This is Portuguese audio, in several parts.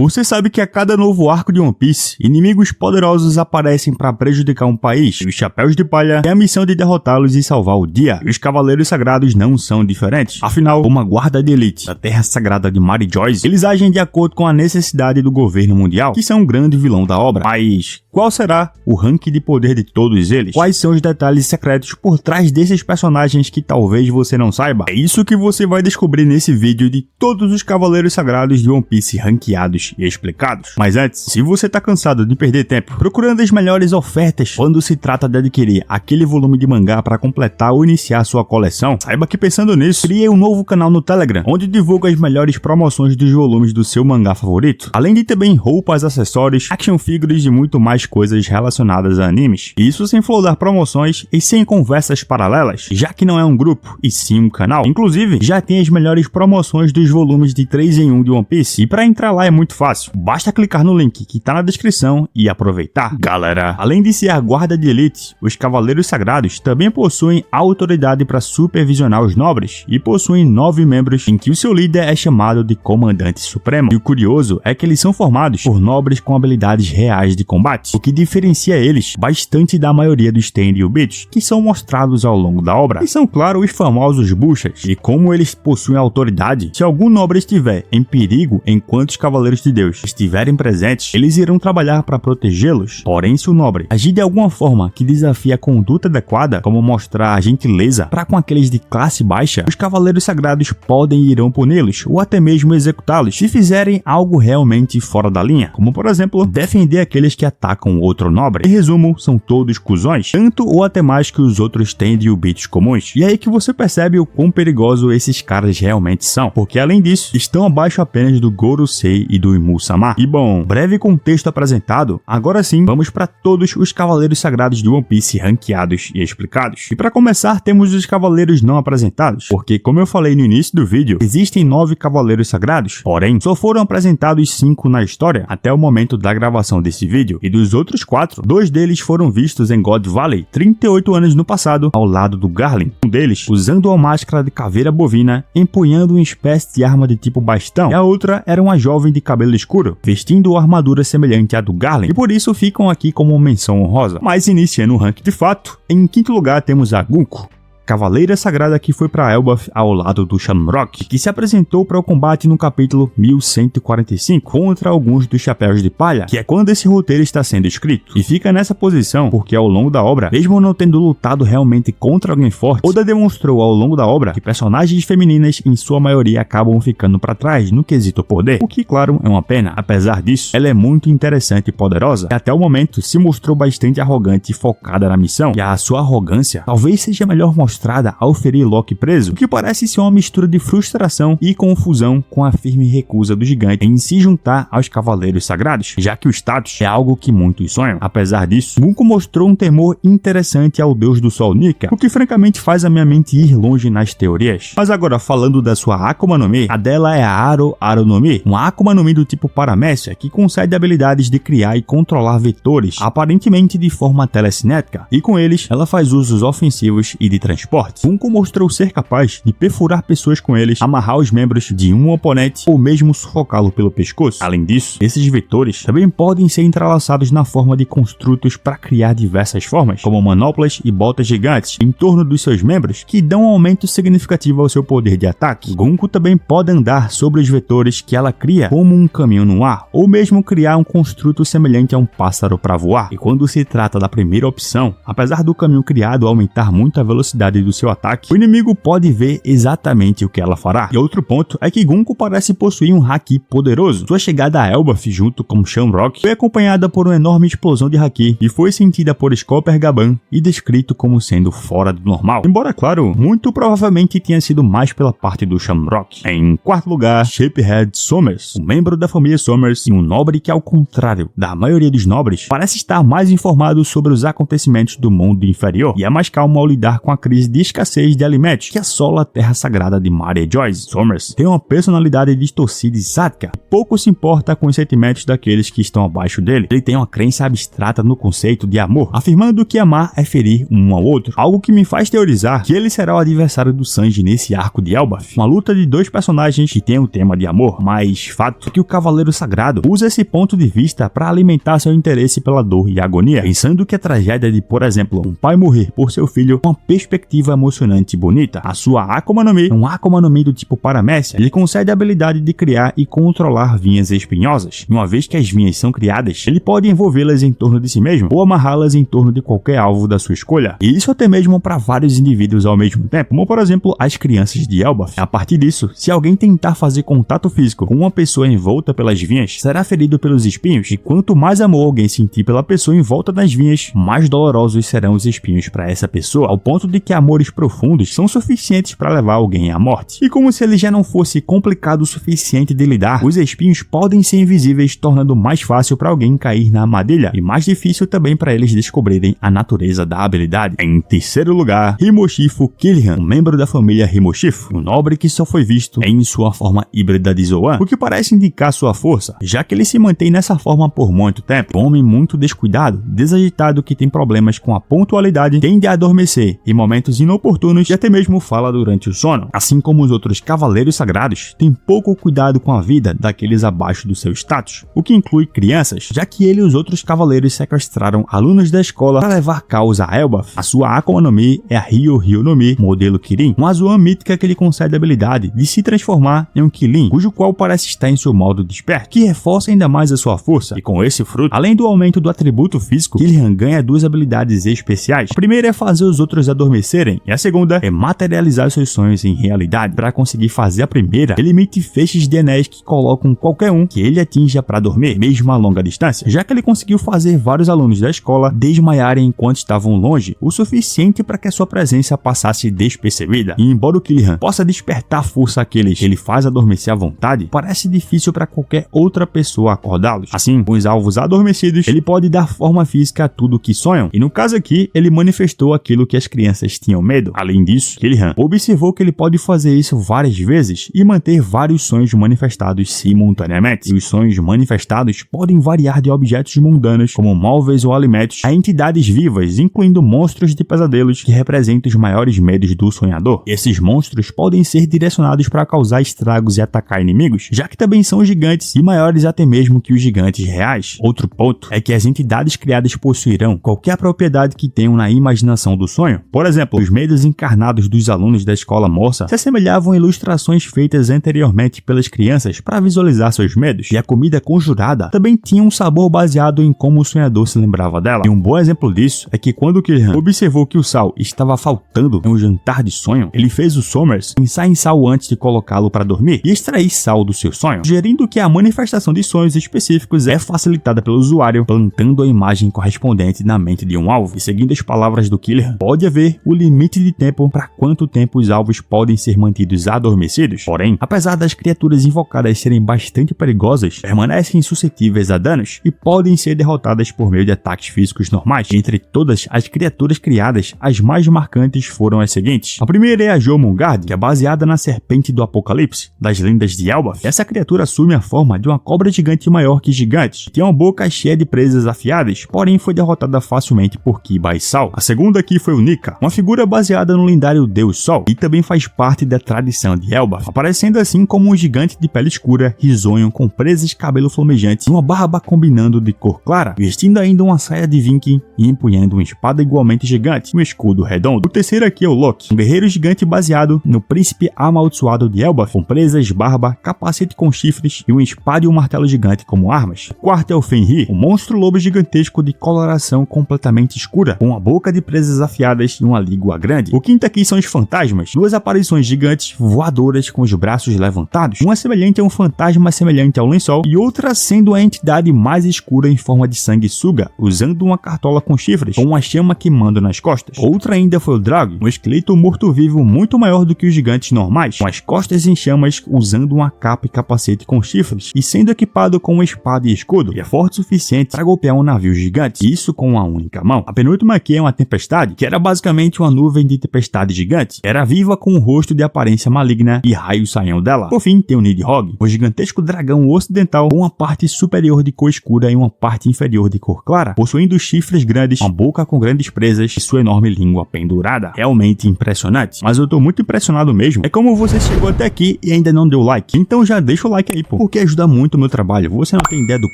Você sabe que a cada novo arco de One Piece, inimigos poderosos aparecem para prejudicar um país, e os Chapéus de Palha têm a missão de derrotá-los e salvar o dia. E os Cavaleiros Sagrados não são diferentes. Afinal, como a guarda de elite da Terra Sagrada de Mary Joyce, eles agem de acordo com a necessidade do governo mundial, que são um grande vilão da obra. Mas qual será o ranking de poder de todos eles? Quais são os detalhes secretos por trás desses personagens que talvez você não saiba? É isso que você vai descobrir nesse vídeo de todos os Cavaleiros Sagrados de One Piece ranqueados e explicados. Mas antes, se você tá cansado de perder tempo procurando as melhores ofertas quando se trata de adquirir aquele volume de mangá para completar ou iniciar sua coleção, saiba que pensando nisso, criei um novo canal no Telegram, onde divulgo as melhores promoções dos volumes do seu mangá favorito, além de também roupas, acessórios, action figures e muito mais coisas relacionadas a animes. Isso sem flodar promoções e sem conversas paralelas, já que não é um grupo, e sim um canal. Inclusive, já tem as melhores promoções dos volumes de 3 em 1 de One Piece, e para entrar lá é muito fácil, basta clicar no link que tá na descrição e aproveitar. Galera, além de ser a guarda de elite, os Cavaleiros Sagrados também possuem autoridade para supervisionar os nobres, e possuem 9 membros em que o seu líder é chamado de Comandante Supremo. E o curioso é que eles são formados por nobres com habilidades reais de combate, o que diferencia eles bastante da maioria dos Tenryubits que são mostrados ao longo da obra. E são, claro, os famosos buchas, e como eles possuem autoridade, se algum nobre estiver em perigo enquanto os Cavaleiros de Deus estiverem presentes, eles irão trabalhar para protegê-los. Porém, se o nobre agir de alguma forma que desafie a conduta adequada, como mostrar gentileza para com aqueles de classe baixa, os Cavaleiros Sagrados podem e irão puni-los, ou até mesmo executá-los, se fizerem algo realmente fora da linha, como por exemplo, defender aqueles que atacam outro nobre. Em resumo, são todos cuzões, tanto ou até mais que os outros Tenryubits comuns. E é aí que você percebe o quão perigoso esses caras realmente são, porque além disso, estão abaixo apenas do Gorosei e do Imu-sama. E bom, breve contexto apresentado, agora sim, vamos para todos os Cavaleiros Sagrados de One Piece ranqueados e explicados. E para começar, temos os Cavaleiros não apresentados, porque como eu falei no início do vídeo, existem 9 Cavaleiros Sagrados, porém, só foram apresentados 5 na história, até o momento da gravação desse vídeo, e dos outros 4, 2 deles foram vistos em God Valley, 38 anos no passado, ao lado do Garlin. Um deles, usando uma máscara de caveira bovina, empunhando uma espécie de arma de tipo bastão, e a outra era uma jovem de cabelo escuro, vestindo uma armadura semelhante à do Garlin, e por isso ficam aqui como menção honrosa. Mas iniciando o ranking de fato, em quinto lugar temos a Gunko, Cavaleira Sagrada que foi para Elbaf ao lado do Shamrock, que se apresentou para o combate no capítulo 1145 contra alguns dos Chapéus de Palha, que é quando esse roteiro está sendo escrito, e fica nessa posição porque ao longo da obra, mesmo não tendo lutado realmente contra alguém forte, Oda demonstrou ao longo da obra que personagens femininas em sua maioria acabam ficando para trás no quesito poder, o que claro é uma pena. Apesar disso, ela é muito interessante e poderosa, e até o momento se mostrou bastante arrogante e focada na missão, e a sua arrogância talvez seja melhor mostrada ao ferir Loki preso, o que parece ser uma mistura de frustração e confusão com a firme recusa do gigante em se juntar aos Cavaleiros Sagrados, já que o status é algo que muitos sonham. Apesar disso, Gunko mostrou um temor interessante ao deus do sol Nika, o que francamente faz a minha mente ir longe nas teorias. Mas agora falando da sua Akuma no Mi, a dela é a Aro no Mi, uma Akuma no Mi do tipo Paramécia, que concede habilidades de criar e controlar vetores, aparentemente de forma telecinética, e com eles ela faz usos ofensivos e de transporte. Gunko mostrou ser capaz de perfurar pessoas com eles, amarrar os membros de um oponente ou mesmo sufocá-lo pelo pescoço. Além disso, esses vetores também podem ser entrelaçados na forma de construtos para criar diversas formas, como manoplas e botas gigantes em torno dos seus membros, que dão um aumento significativo ao seu poder de ataque. Gunko também pode andar sobre os vetores que ela cria como um caminho no ar, ou mesmo criar um construto semelhante a um pássaro para voar. E quando se trata da primeira opção, apesar do caminho criado aumentar muito a velocidade do seu ataque, o inimigo pode ver exatamente o que ela fará. E outro ponto é que Gunko parece possuir um haki poderoso. Sua chegada a Elbaf junto com Shamrock foi acompanhada por uma enorme explosão de haki e foi sentida por Scopper Gaban e descrito como sendo fora do normal. Embora, claro, muito provavelmente tenha sido mais pela parte do Shamrock. Em quarto lugar, Shapehead Somers, um membro da família Somers e um nobre que, ao contrário da maioria dos nobres, parece estar mais informado sobre os acontecimentos do mundo inferior e é mais calmo ao lidar com a crise crise de escassez de alimentos que assola a terra sagrada de Maria Joyce. Somers tem uma personalidade distorcida e sádica, e pouco se importa com os sentimentos daqueles que estão abaixo dele. Ele tem uma crença abstrata no conceito de amor, afirmando que amar é ferir um ao outro, algo que me faz teorizar que ele será o adversário do Sanji nesse arco de Elbaf, uma luta de dois personagens que tem o tema de amor, mas fato é que o Cavaleiro Sagrado usa esse ponto de vista para alimentar seu interesse pela dor e agonia, pensando que a tragédia de, por exemplo, um pai morrer por seu filho é uma perspectiva emocionante e bonita. A sua Akuma no Mi é um Akuma no Mi do tipo Paramécia. Ele concede a habilidade de criar e controlar vinhas espinhosas. Uma vez que as vinhas são criadas, ele pode envolvê-las em torno de si mesmo ou amarrá-las em torno de qualquer alvo da sua escolha. E isso até mesmo para vários indivíduos ao mesmo tempo, como por exemplo as crianças de Elbaf. A partir disso, se alguém tentar fazer contato físico com uma pessoa envolta pelas vinhas, será ferido pelos espinhos, e quanto mais amor alguém sentir pela pessoa envolta das vinhas, mais dolorosos serão os espinhos para essa pessoa, ao ponto de que amores profundos são suficientes para levar alguém à morte. E como se ele já não fosse complicado o suficiente de lidar, os espinhos podem ser invisíveis, tornando mais fácil para alguém cair na armadilha, e mais difícil também para eles descobrirem a natureza da habilidade. Em terceiro lugar, Himoshifu Killian, um membro da família Himoshifu, um nobre que só foi visto em sua forma híbrida de Zoan, o que parece indicar sua força, já que ele se mantém nessa forma por muito tempo. Um homem muito descuidado, desagitado, que tem problemas com a pontualidade, tende a adormecer em momentos inoportunos e até mesmo fala durante o sono. Assim como os outros cavaleiros sagrados, tem pouco cuidado com a vida daqueles abaixo do seu status, o que inclui crianças, já que ele e os outros cavaleiros sequestraram alunos da escola para levar caos a Elbaf. A sua Akuma no Mi é a Ryo Ryo no Mi, modelo Kirin, uma Zoan mítica que lhe concede a habilidade de se transformar em um Killin, cujo qual parece estar em seu modo desperto, que reforça ainda mais a sua força. E com esse fruto, além do aumento do atributo físico, Killian ganha duas habilidades especiais. A primeira é fazer os outros adormecerem, e a segunda é materializar seus sonhos em realidade. Para conseguir fazer a primeira, ele emite feixes de anéis que colocam qualquer um que ele atinja para dormir, mesmo a longa distância, já que ele conseguiu fazer vários alunos da escola desmaiarem enquanto estavam longe, o suficiente para que a sua presença passasse despercebida. E embora o Killian possa despertar força àqueles que ele faz adormecer à vontade, parece difícil para qualquer outra pessoa acordá-los. Assim, com os alvos adormecidos, ele pode dar forma física a tudo que sonham, e no caso aqui, ele manifestou aquilo que as crianças tinham medo. Além disso, Killian observou que ele pode fazer isso várias vezes e manter vários sonhos manifestados simultaneamente. E os sonhos manifestados podem variar de objetos mundanos, como móveis ou alimentos, a entidades vivas, incluindo monstros de pesadelos que representam os maiores medos do sonhador. Esses monstros podem ser direcionados para causar estragos e atacar inimigos, já que também são gigantes e maiores até mesmo que os gigantes reais. Outro ponto é que as entidades criadas possuirão qualquer propriedade que tenham na imaginação do sonho. Por exemplo, os medos encarnados dos alunos da escola moça se assemelhavam a ilustrações feitas anteriormente pelas crianças para visualizar seus medos, e a comida conjurada também tinha um sabor baseado em como o sonhador se lembrava dela. E um bom exemplo disso é que quando Killian observou que o sal estava faltando em um jantar de sonho, ele fez o Somers pensar em sal antes de colocá-lo para dormir e extrair sal do seu sonho, sugerindo que a manifestação de sonhos específicos é facilitada pelo usuário plantando a imagem correspondente na mente de um alvo. E seguindo as palavras do Killian, pode haver o limite de tempo para quanto tempo os alvos podem ser mantidos adormecidos. Porém, apesar das criaturas invocadas serem bastante perigosas, permanecem suscetíveis a danos e podem ser derrotadas por meio de ataques físicos normais. Entre todas as criaturas criadas, as mais marcantes foram as seguintes. A primeira é a Jomungard, que é baseada na serpente do Apocalipse, das lendas de Elbaf. Essa criatura assume a forma de uma cobra gigante maior que gigantes, tem uma boca cheia de presas afiadas, porém foi derrotada facilmente por Kiba e Sal. A segunda aqui foi o Nika, uma figura baseada no lendário Deus Sol, e também faz parte da tradição de Elbaf, aparecendo assim como um gigante de pele escura, risonho, com presas de cabelo flamejante e uma barba combinando de cor clara, vestindo ainda uma saia de viking e empunhando uma espada igualmente gigante e um escudo redondo. O terceiro aqui é o Loki, um guerreiro gigante baseado no príncipe amaldiçoado de Elbaf, com presas, barba, capacete com chifres e uma espada e um martelo gigante como armas. O quarto é o Fenrir, um monstro lobo gigantesco de coloração completamente escura, com uma boca de presas afiadas e uma língua grande. O quinto aqui são os fantasmas, duas aparições gigantes voadoras com os braços levantados, uma semelhante a um fantasma semelhante ao lençol e outra sendo a entidade mais escura em forma de sanguessuga, usando uma cartola com chifres, com uma chama queimando nas costas. Outra ainda foi o Draug, um esqueleto morto-vivo muito maior do que os gigantes normais, com as costas em chamas, usando uma capa e capacete com chifres e sendo equipado com uma espada e escudo, e é forte o suficiente para golpear um navio gigante, isso com uma única mão. A penúltima aqui é uma tempestade, que era basicamente uma nuvem de tempestade gigante. Era viva com um rosto de aparência maligna e raios saíam dela. Por fim, tem o Nidhogg, o gigantesco dragão ocidental com uma parte superior de cor escura e uma parte inferior de cor clara, possuindo chifres grandes, uma boca com grandes presas e sua enorme língua pendurada. Realmente impressionante. Mas eu tô muito impressionado mesmo. É como você chegou até aqui e ainda não deu like. Então já deixa o like aí, pô, porque ajuda muito o meu trabalho. Você não tem ideia do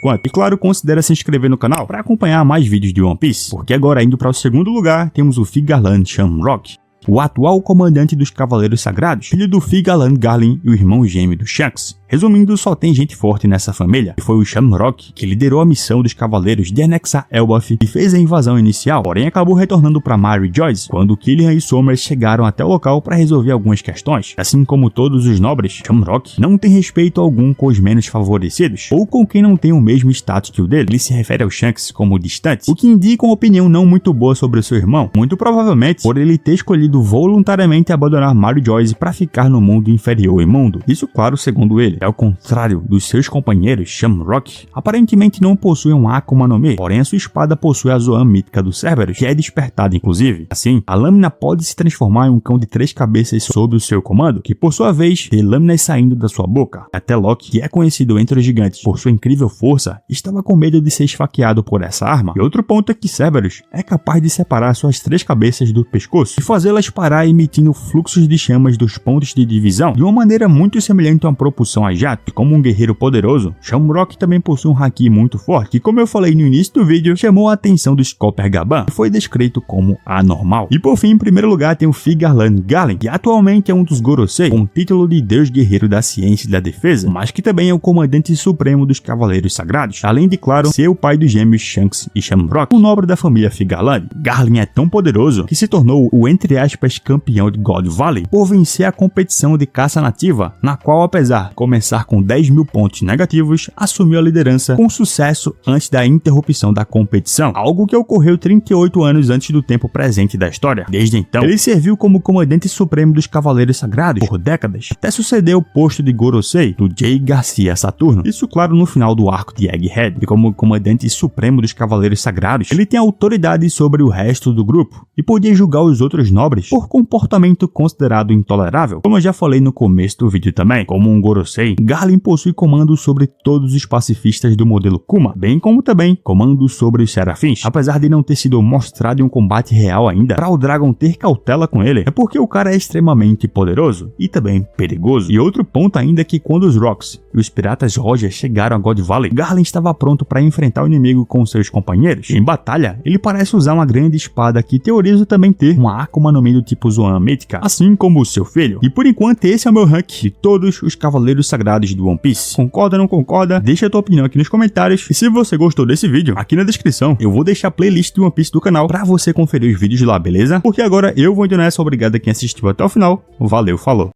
quanto. E claro, considera se inscrever no canal para acompanhar mais vídeos de One Piece. Porque agora, indo para o segundo lugar, temos o Figarland Shamrock, o atual comandante dos Cavaleiros Sagrados, filho do Figarland Garlin e o irmão gêmeo do Shanks. Resumindo, só tem gente forte nessa família, e foi o Shamrock que liderou a missão dos Cavaleiros de anexar Elbaf e fez a invasão inicial, porém acabou retornando para Mary Joyce quando Killian e Somers chegaram até o local para resolver algumas questões. Assim como todos os nobres, Shamrock não tem respeito algum com os menos favorecidos, ou com quem não tem o mesmo status que o dele. Ele se refere ao Shanks como distante, o que indica uma opinião não muito boa sobre o seu irmão, muito provavelmente por ele ter escolhido voluntariamente abandonar Mary Joyce para ficar no mundo inferior e imundo. Isso, claro, segundo ele. Ao contrário dos seus companheiros, Shamrock aparentemente não possui um Akuma no Mi, porém a sua espada possui a Zoan mítica do Cerberus, que é despertada inclusive. Assim, a lâmina pode se transformar em um cão de 3 cabeças sob o seu comando, que por sua vez tem lâminas saindo da sua boca. Até Loki, que é conhecido entre os gigantes por sua incrível força, estava com medo de ser esfaqueado por essa arma. E outro ponto é que Cerberus é capaz de separar suas 3 cabeças do pescoço e fazê-las parar emitindo fluxos de chamas dos pontos de divisão de uma maneira muito semelhante a uma propulsão a jato. E como um guerreiro poderoso, Shamrock também possui um haki muito forte, que, como eu falei no início do vídeo, chamou a atenção do Scopper Gaban e foi descrito como anormal. E por fim, em primeiro lugar, tem o Figarland Garlin, que atualmente é um dos Gorosei, com o título de Deus Guerreiro da Ciência e da Defesa, mas que também é o comandante supremo dos Cavaleiros Sagrados, além de, claro, ser o pai dos gêmeos Shanks e Shamrock, um nobre da família Figarland. Garlin é tão poderoso que se tornou o, entre aspas, campeão de God Valley por vencer a competição de caça nativa, na qual, apesar de começar com 10.000 pontos negativos, assumiu a liderança com sucesso antes da interrupção da competição, algo que ocorreu 38 anos antes do tempo presente da história. Desde então, ele serviu como comandante supremo dos Cavaleiros Sagrados por décadas, até suceder o posto de Gorosei do Jay Garcia Saturno. Isso, claro, no final do arco de Egghead. E como comandante supremo dos Cavaleiros Sagrados, ele tem autoridade sobre o resto do grupo e podia julgar os outros nobres por comportamento considerado intolerável. Como eu já falei no começo do vídeo também, como um Gorosei, Garlin possui comando sobre todos os pacifistas do modelo Kuma, bem como também comando sobre os Serafins. Apesar de não ter sido mostrado em um combate real ainda, para o Dragon ter cautela com ele, é porque o cara é extremamente poderoso e também perigoso. E outro ponto ainda é que quando os Rocks e os piratas Roger chegaram a God Valley, Garlin estava pronto para enfrentar o inimigo com seus companheiros. Em batalha, ele parece usar uma grande espada que teoriza também ter uma Akuma no Mi do tipo Zoan mítica, assim como o seu filho. E por enquanto esse é o meu rank de todos os Cavaleiros Sagrados do One Piece. Concorda ou não concorda? Deixa a tua opinião aqui nos comentários. E se você gostou desse vídeo, aqui na descrição eu vou deixar a playlist de One Piece do canal pra você conferir os vídeos lá, beleza? Porque agora eu vou indo nessa. Obrigado a quem assistiu até o final. Valeu, falou!